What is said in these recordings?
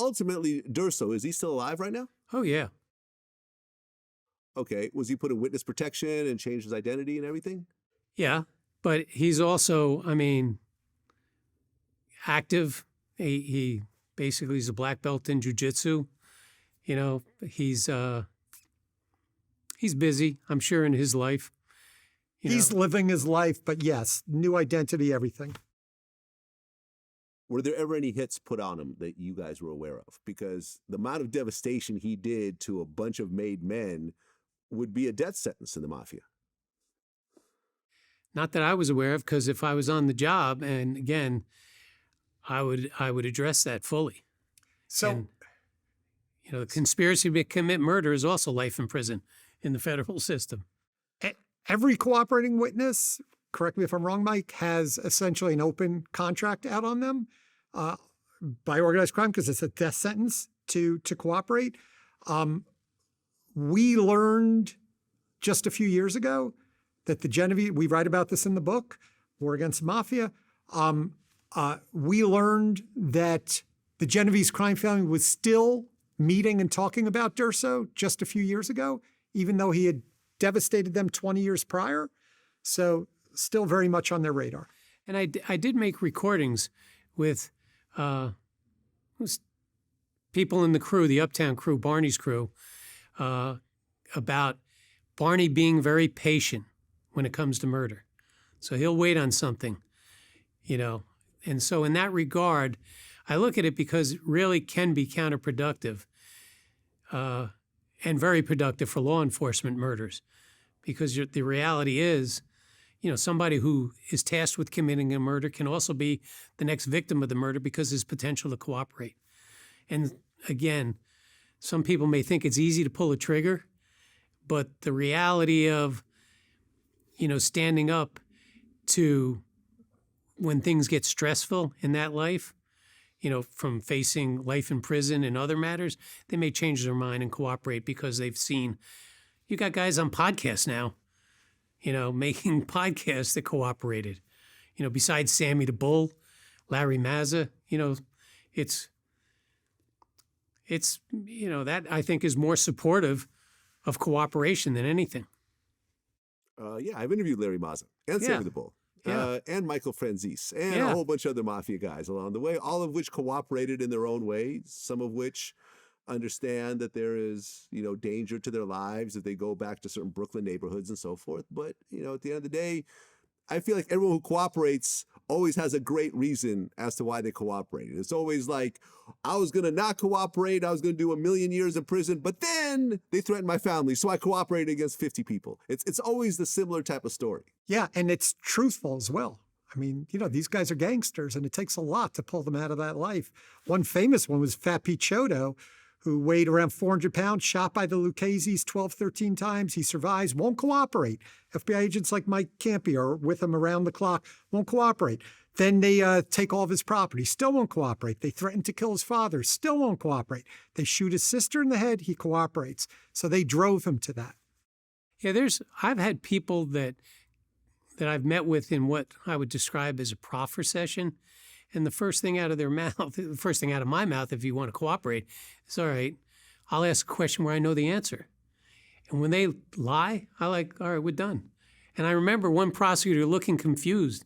ultimately, Durso, is he still alive right now? Oh, yeah. Okay. Was he put in witness protection and changed his identity and everything? Yeah. But he's also, I mean, active. He basically is a black belt in jujitsu. You know, he's busy, I'm sure, in his life. He's living his life, but yes, new identity, everything. Were there ever any hits put on him that you guys were aware of? Because the amount of devastation he did to a bunch of made men would be a death sentence in the Mafia. Not that I was aware of, because if I was on the job, and again, I would address that fully. So, and, the conspiracy to commit murder is also life in prison in the federal system. every cooperating witness, correct me if I'm wrong, Mike, has essentially an open contract out on them by organized crime because it's a death sentence to cooperate. We learned just a few years ago that the Genovese, we write about this in the book, War Against the Mafia. We learned that the Genovese crime family was still meeting and talking about Durso just a few years ago, even though he had devastated them 20 years prior. So still very much on their radar. And I did make recordings with people in the crew, the Uptown crew, Barney's crew, about Barney being very patient when it comes to murder. So he'll wait on something, And so in that regard, I look at it because it really can be counterproductive and very productive for law enforcement murders. Because the reality is, somebody who is tasked with committing a murder can also be the next victim of the murder because there's potential to cooperate. And again, some people may think it's easy to pull a trigger, but the reality of, standing up to when things get stressful in that life, from facing life in prison and other matters, they may change their mind and cooperate because they've seen, you got guys on podcasts now, making podcasts that cooperated, besides Sammy the Bull, Larry Mazza, it's that I think is more supportive of cooperation than anything. Yeah, I've interviewed Larry Mazza and Sammy the Bull. And Michael Franzese, and a whole bunch of other Mafia guys along the way, all of which cooperated in their own ways, some of which understand that there is, danger to their lives if they go back to certain Brooklyn neighborhoods and so forth. But, at the end of the day, I feel like everyone who cooperates always has a great reason as to why they cooperated. It's always like, I was going to not cooperate. I was going to do 1 million years in prison, but then they threatened my family. So I cooperated against 50 people. It's always the similar type of story. Yeah. And it's truthful as well. I mean, these guys are gangsters and it takes a lot to pull them out of that life. One famous one was Fat Pete Chodo, who weighed around 400 pounds, shot by the Lucchese's 12, 13 times. He survives, won't cooperate. FBI agents like Mike Campi are with him around the clock, won't cooperate. Then they take all of his property, still won't cooperate. They threaten to kill his father, still won't cooperate. They shoot his sister in the head, he cooperates. So they drove him to that. Yeah, I've had people that I've met with in what I would describe as a proffer session. And the first thing out of their mouth, the first thing out of my mouth, if you want to cooperate, is, all right, I'll ask a question where I know the answer. And when they lie, I all right, we're done. And I remember one prosecutor looking confused,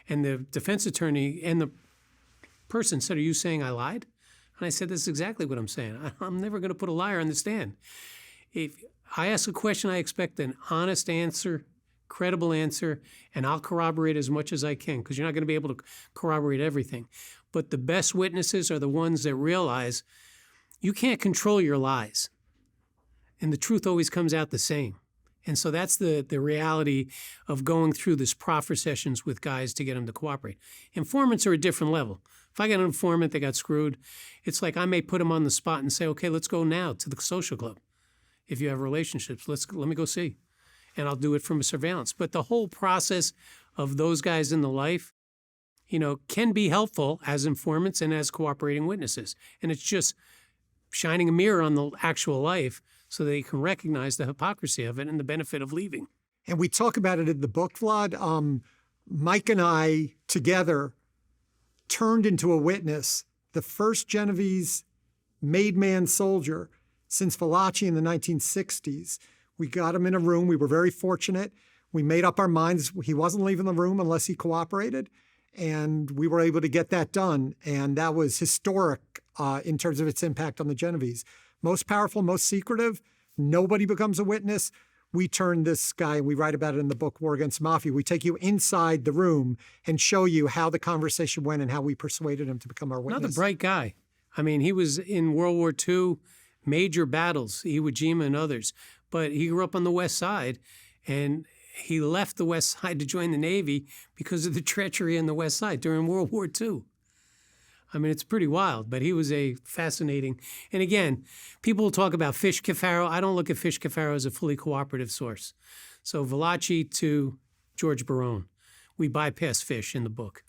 and the defense attorney and the person said, are you saying I lied? And I said, that's exactly what I'm saying. I'm never going to put a liar on the stand. If I ask a question, I expect an honest answer, credible answer, and I'll corroborate as much as I can because you're not going to be able to corroborate everything. But the best witnesses are the ones that realize you can't control your lies. And the truth always comes out the same. And so that's the reality of going through this proffer sessions with guys to get them to cooperate. Informants are a different level. If I got an informant that got screwed, it's like I may put them on the spot and say, okay, let's go now to the social club. If you have relationships, let me go see. And I'll do it from a surveillance. But the whole process of those guys in the life, can be helpful as informants and as cooperating witnesses. And it's just shining a mirror on the actual life so they can recognize the hypocrisy of it and the benefit of leaving. And we talk about it in the book, Vlad. Mike and I together turned into a witness the first Genovese made man soldier since Valachi in the 1960s. We got him in a room. We were very fortunate. We made up our minds. He wasn't leaving the room unless he cooperated. And we were able to get that done. And that was historic in terms of its impact on the Genovese. Most powerful, most secretive. Nobody becomes a witness. We turn this guy, and we write about it in the book, War Against Mafia. We take you inside the room and show you how the conversation went and how we persuaded him to become our witness. Another bright guy. I mean, he was in World War II, major battles, Iwo Jima and others. But he grew up on the West Side, and he left the West Side to join the Navy because of the treachery on the West Side during World War II. I mean, it's pretty wild, but he was a fascinating. And again, people will talk about Fish Cafaro. I don't look at Fish Cafaro as a fully cooperative source. So Valachi to George Barone. We bypass Fish in the book.